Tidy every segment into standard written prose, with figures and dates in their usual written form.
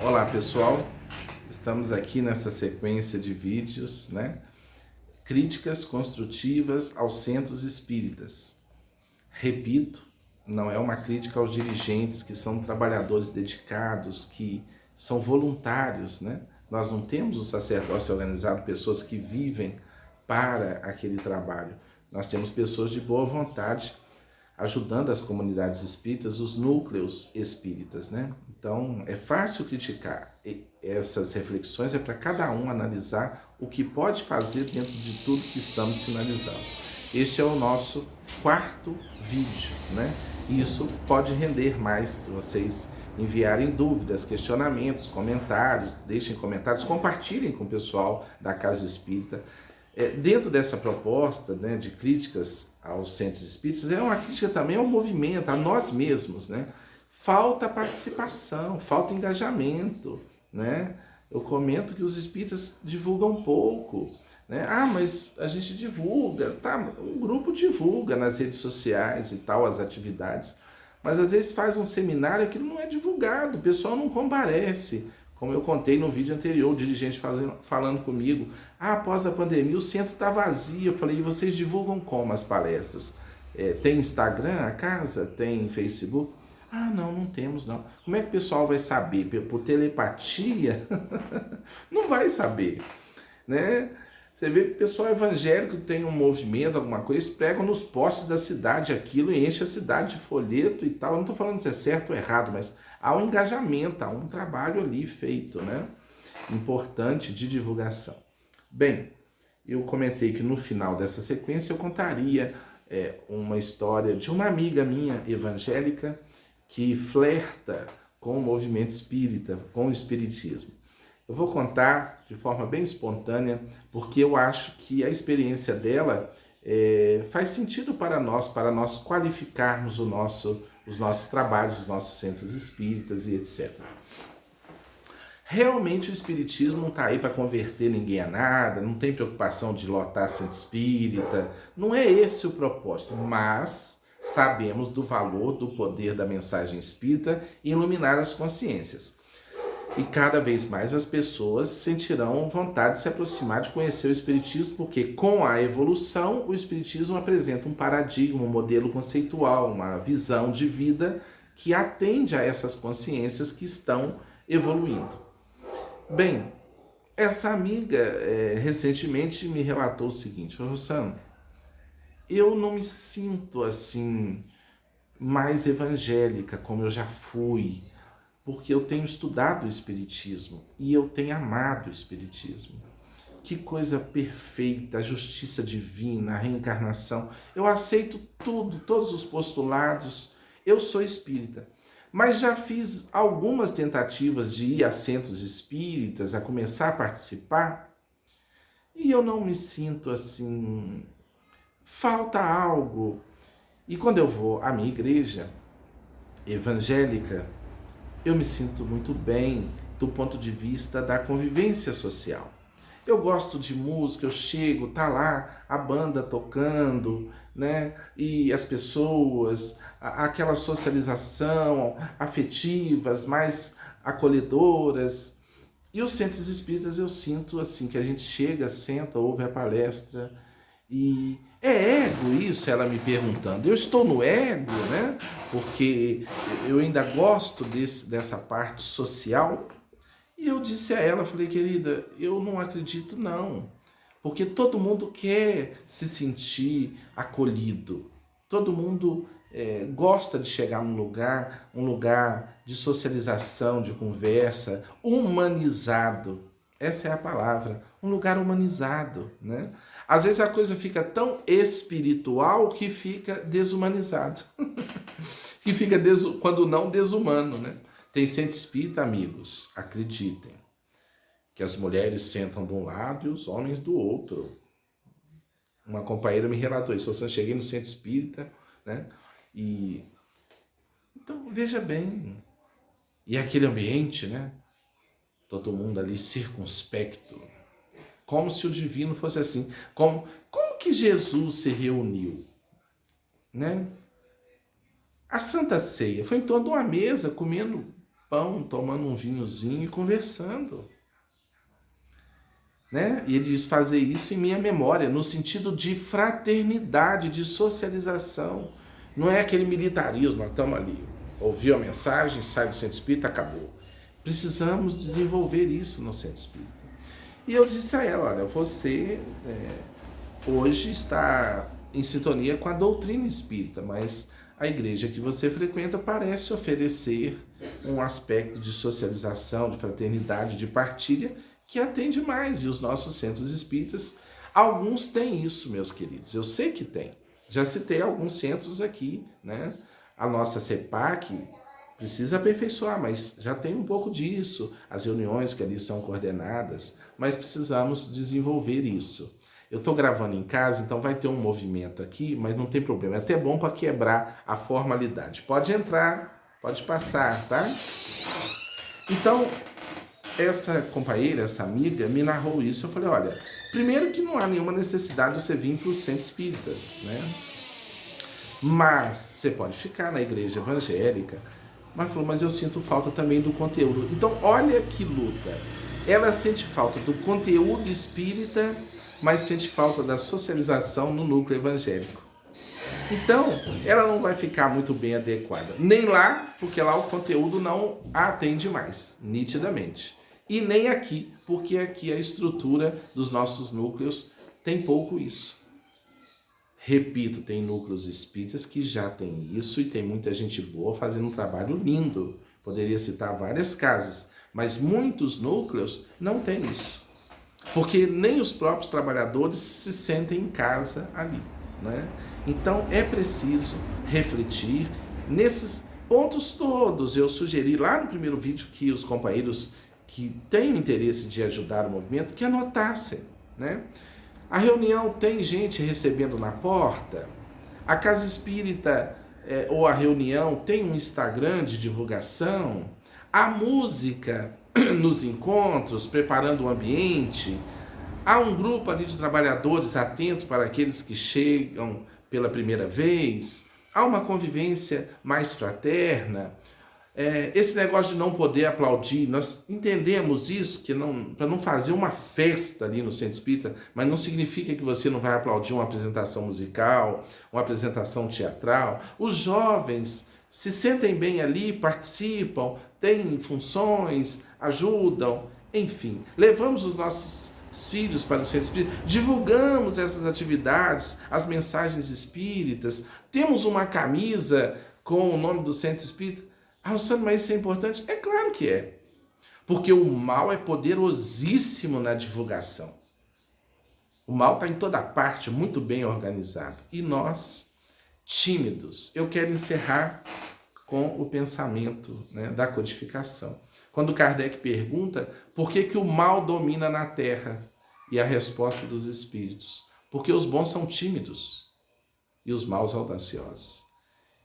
Olá pessoal, estamos aqui nessa sequência de vídeos, né? Críticas construtivas aos centros espíritas. Repito, não é uma crítica aos dirigentes que são trabalhadores dedicados, que são voluntários, né? Nós não temos o sacerdócio organizado, pessoas que vivem para aquele trabalho. Nós temos pessoas de boa vontade ajudando as comunidades espíritas, os núcleos espíritas, né? Então, é fácil criticar. Essas reflexões é para cada um analisar o que pode fazer dentro de tudo que estamos sinalizando. Este é o nosso quarto vídeo, né? E isso pode render mais se vocês enviarem dúvidas, questionamentos, comentários, deixem comentários, compartilhem com o pessoal da Casa Espírita. Dentro dessa proposta, né, de críticas aos centros espíritas, é uma crítica também ao movimento, a nós mesmos, né? Falta participação, falta engajamento, né? Eu comento que os espíritas divulgam pouco, né? Ah, mas a gente divulga, tá? Um grupo divulga nas redes sociais e tal as atividades, mas às vezes faz um seminário e aquilo não é divulgado, o pessoal não comparece. Como eu contei no vídeo anterior, o dirigente falando comigo, após a pandemia o centro está vazio. Eu falei, e vocês divulgam como as palestras? Tem Instagram a casa? Tem Facebook? Ah, não, não temos não. Como é que o pessoal vai saber? Por telepatia? Não vai saber, né? Você vê que o pessoal evangélico tem um movimento, alguma coisa, eles pregam nos postes da cidade aquilo e enche a cidade de folheto e tal. Eu não estou falando se é certo ou errado, mas há um engajamento, há um trabalho ali feito, né? Importante de divulgação. Bem, eu comentei que no final dessa sequência eu contaria uma história de uma amiga minha evangélica que flerta com o movimento espírita, com o espiritismo. Eu vou contar de forma bem espontânea, porque eu acho que a experiência dela faz sentido para nós qualificarmos os nossos trabalhos, os nossos centros espíritas e etc. Realmente o espiritismo não está aí para converter ninguém a nada, não tem preocupação de lotar centro espírita, não é esse o propósito, mas sabemos do valor, do poder da mensagem espírita em iluminar as consciências. E cada vez mais as pessoas sentirão vontade de se aproximar, de conhecer o Espiritismo, porque com a evolução o Espiritismo apresenta um paradigma, um modelo conceitual, uma visão de vida que atende a essas consciências que estão evoluindo. Bem, essa amiga recentemente me relatou o seguinte, falou, Rossano, eu não me sinto assim mais evangélica como eu já fui, porque eu tenho estudado o Espiritismo e eu tenho amado o Espiritismo. Que coisa perfeita, a justiça divina, a reencarnação. Eu aceito tudo, todos os postulados. Eu sou espírita. Mas já fiz algumas tentativas de ir a centros espíritas, a começar a participar, e eu não me sinto assim. Falta algo. E quando eu vou à minha igreja evangélica, eu me sinto muito bem do ponto de vista da convivência social. Eu gosto de música, eu chego, tá lá a banda tocando, né? E as pessoas, aquela socialização afetivas, mais acolhedoras. E os centros espíritas eu sinto assim, que a gente chega, senta, ouve a palestra e é ego isso? Ela me perguntando. Eu estou no ego, né? Porque eu ainda gosto dessa parte social. E eu disse a ela, falei, querida, eu não acredito não. Porque todo mundo quer se sentir acolhido. Todo mundo gosta de chegar num lugar, um lugar de socialização, de conversa, humanizado. Essa é a palavra, um lugar humanizado, né? Às vezes a coisa fica tão espiritual que fica desumanizado. E fica, quando não, desumano, né? Tem centro espírita, amigos, acreditem, que as mulheres sentam de um lado e os homens do outro. Uma companheira me relatou isso, eu cheguei no centro espírita, né? E então, veja bem, e aquele ambiente, né? Todo mundo ali circunspecto, como se o divino fosse assim. Como que Jesus se reuniu? Né? A Santa Ceia foi em torno de uma mesa, comendo pão, tomando um vinhozinho e conversando. Né? E ele diz fazer isso em minha memória, no sentido de fraternidade, de socialização. Não é aquele militarismo, estamos ali, ouviu a mensagem, sai do centro espírita, acabou. Precisamos desenvolver isso no centro espírita. E eu disse a ela, olha, você hoje está em sintonia com a doutrina espírita, mas a igreja que você frequenta parece oferecer um aspecto de socialização, de fraternidade, de partilha, que atende mais. E os nossos centros espíritas, alguns têm isso, meus queridos. Eu sei que tem. Já citei alguns centros aqui, né? A nossa CEPAC precisa aperfeiçoar, mas já tem um pouco disso. As reuniões que ali são coordenadas, mas precisamos desenvolver isso. Eu estou gravando em casa, então vai ter um movimento aqui, mas não tem problema. É até bom para quebrar a formalidade. Pode entrar, pode passar, tá? Então, essa companheira, essa amiga, me narrou isso. Eu falei, olha, primeiro que não há nenhuma necessidade de você vir para o centro espírita, né? Mas você pode ficar na igreja evangélica. Mas falou, mas eu sinto falta também do conteúdo. Então, olha que luta. Ela sente falta do conteúdo espírita, mas sente falta da socialização no núcleo evangélico. Então, ela não vai ficar muito bem adequada. Nem lá, porque lá o conteúdo não a atende mais, nitidamente. E nem aqui, porque aqui a estrutura dos nossos núcleos tem pouco isso. Repito, tem núcleos espíritas que já tem isso e tem muita gente boa fazendo um trabalho lindo. Poderia citar várias casas, mas muitos núcleos não têm isso. Porque nem os próprios trabalhadores se sentem em casa ali, né? Então é preciso refletir nesses pontos todos. Eu sugeri lá no primeiro vídeo que os companheiros que têm o interesse de ajudar o movimento que anotassem, né? A reunião tem gente recebendo na porta? A casa espírita ou a reunião tem um Instagram de divulgação? A música nos encontros, preparando o ambiente? Há um grupo ali de trabalhadores atento para aqueles que chegam pela primeira vez? Há uma convivência mais fraterna? Esse negócio de não poder aplaudir, nós entendemos isso, que para não fazer uma festa ali no centro espírita, mas não significa que você não vai aplaudir uma apresentação musical, uma apresentação teatral. Os jovens se sentem bem ali, participam, têm funções, ajudam, enfim. Levamos os nossos filhos para o centro espírita, divulgamos essas atividades, as mensagens espíritas, temos uma camisa com o nome do centro espírita. Ah, Sandro, mas isso é importante? É claro que é. Porque o mal é poderosíssimo na divulgação. O mal está em toda parte, muito bem organizado. E nós, tímidos. Eu quero encerrar com o pensamento, né, da codificação. Quando Kardec pergunta por que o mal domina na Terra, e a resposta dos espíritos, porque os bons são tímidos e os maus audaciosos.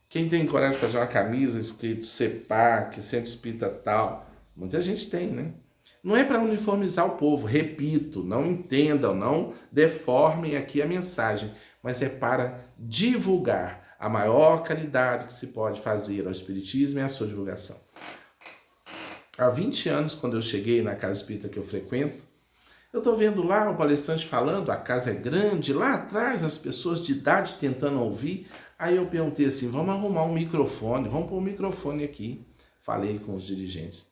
Quem tem coragem de fazer uma camisa escrito CEPAC, Centro Espírita tal, muita gente tem, né? Não é para uniformizar o povo, repito, não entendam, não deformem aqui a mensagem, mas é para divulgar a maior caridade que se pode fazer ao Espiritismo e a sua divulgação. Há 20 anos, quando eu cheguei na casa espírita que eu frequento, eu estou vendo lá o palestrante falando, a casa é grande, lá atrás as pessoas de idade tentando ouvir. Aí eu perguntei assim, vamos arrumar um microfone, vamos pôr um microfone aqui. Falei com os dirigentes.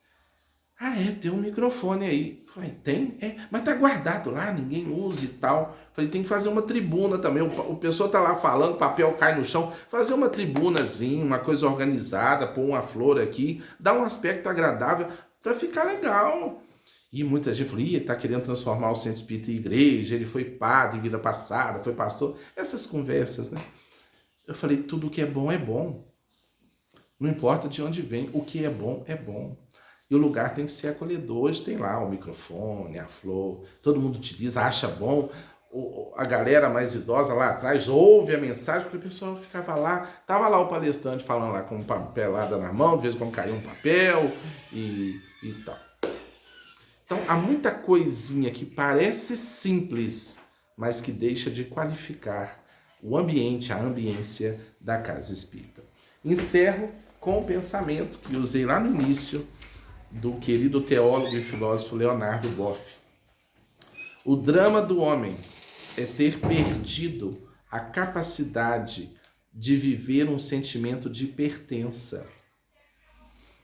Ah, tem um microfone aí. Falei, tem? Mas tá guardado lá, ninguém usa e tal. Falei, tem que fazer uma tribuna também. O pessoal tá lá falando, papel cai no chão. Fazer uma tribunazinha, uma coisa organizada, pôr uma flor aqui, dar um aspecto agradável para ficar legal. E muita gente falou, ele tá querendo transformar o centro espírita em igreja, ele foi padre em vida passada, foi pastor. Essas conversas, né? Eu falei, tudo que é bom é bom. Não importa de onde vem, o que é bom é bom. E o lugar tem que ser acolhedor. Hoje tem lá o microfone, a flor, todo mundo utiliza, acha bom. A galera mais idosa lá atrás ouve a mensagem, porque o pessoal ficava lá, tava lá o palestrante falando lá com um papelada na mão, de vez em quando caiu um papel e tal. Então, há muita coisinha que parece simples, mas que deixa de qualificar o ambiente, a ambiência da casa espírita. Encerro com o pensamento que usei lá no início do querido teólogo e filósofo Leonardo Boff. O drama do homem é ter perdido a capacidade de viver um sentimento de pertença,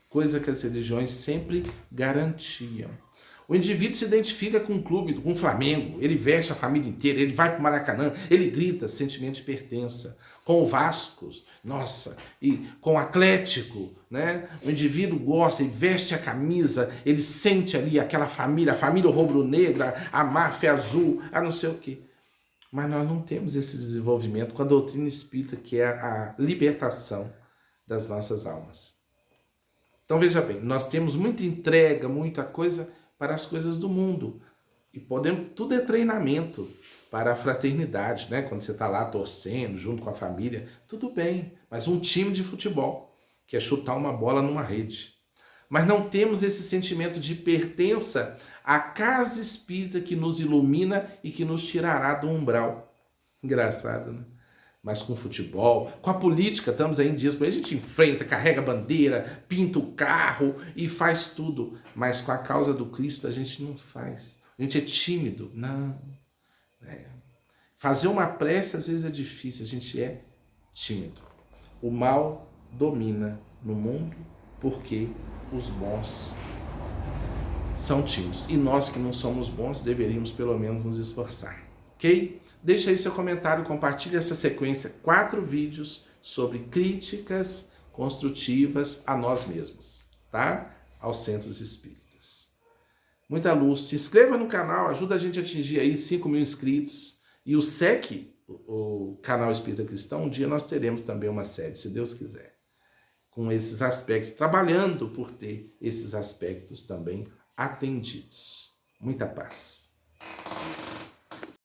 coisa que as religiões sempre garantiam. O indivíduo se identifica com o clube, com o Flamengo, ele veste a família inteira, ele vai para o Maracanã, ele grita sentimento de pertença. Com o Vasco, nossa, e com o Atlético, né? O indivíduo gosta e veste a camisa, ele sente ali aquela família, a família rubro-negra, a máfia azul, a não sei o quê. Mas nós não temos esse desenvolvimento com a doutrina espírita, que é a libertação das nossas almas. Então veja bem, nós temos muita entrega, muita coisa para as coisas do mundo. E podemos, tudo é treinamento para a fraternidade, né? Quando você está lá torcendo, junto com a família, tudo bem. Mas um time de futebol, que é chutar uma bola numa rede. Mas não temos esse sentimento de pertença à casa espírita que nos ilumina e que nos tirará do umbral. Engraçado, né? Mas com o futebol, com a política, estamos aí em dias, a gente enfrenta, carrega bandeira, pinta o carro e faz tudo. Mas com a causa do Cristo a gente não faz. A gente é tímido. Não. Fazer uma prece às vezes é difícil, a gente é tímido. O mal domina no mundo porque os bons são tímidos. E nós que não somos bons deveríamos pelo menos nos esforçar. Ok? Deixa aí seu comentário, compartilhe essa sequência, 4 vídeos sobre críticas construtivas a nós mesmos, tá? Aos centros espíritas. Muita luz. Se inscreva no canal, ajuda a gente a atingir aí 5.000 inscritos. E o SEC, o canal Espírita Cristão, um dia nós teremos também uma série, se Deus quiser, com esses aspectos, trabalhando por ter esses aspectos também atendidos. Muita paz.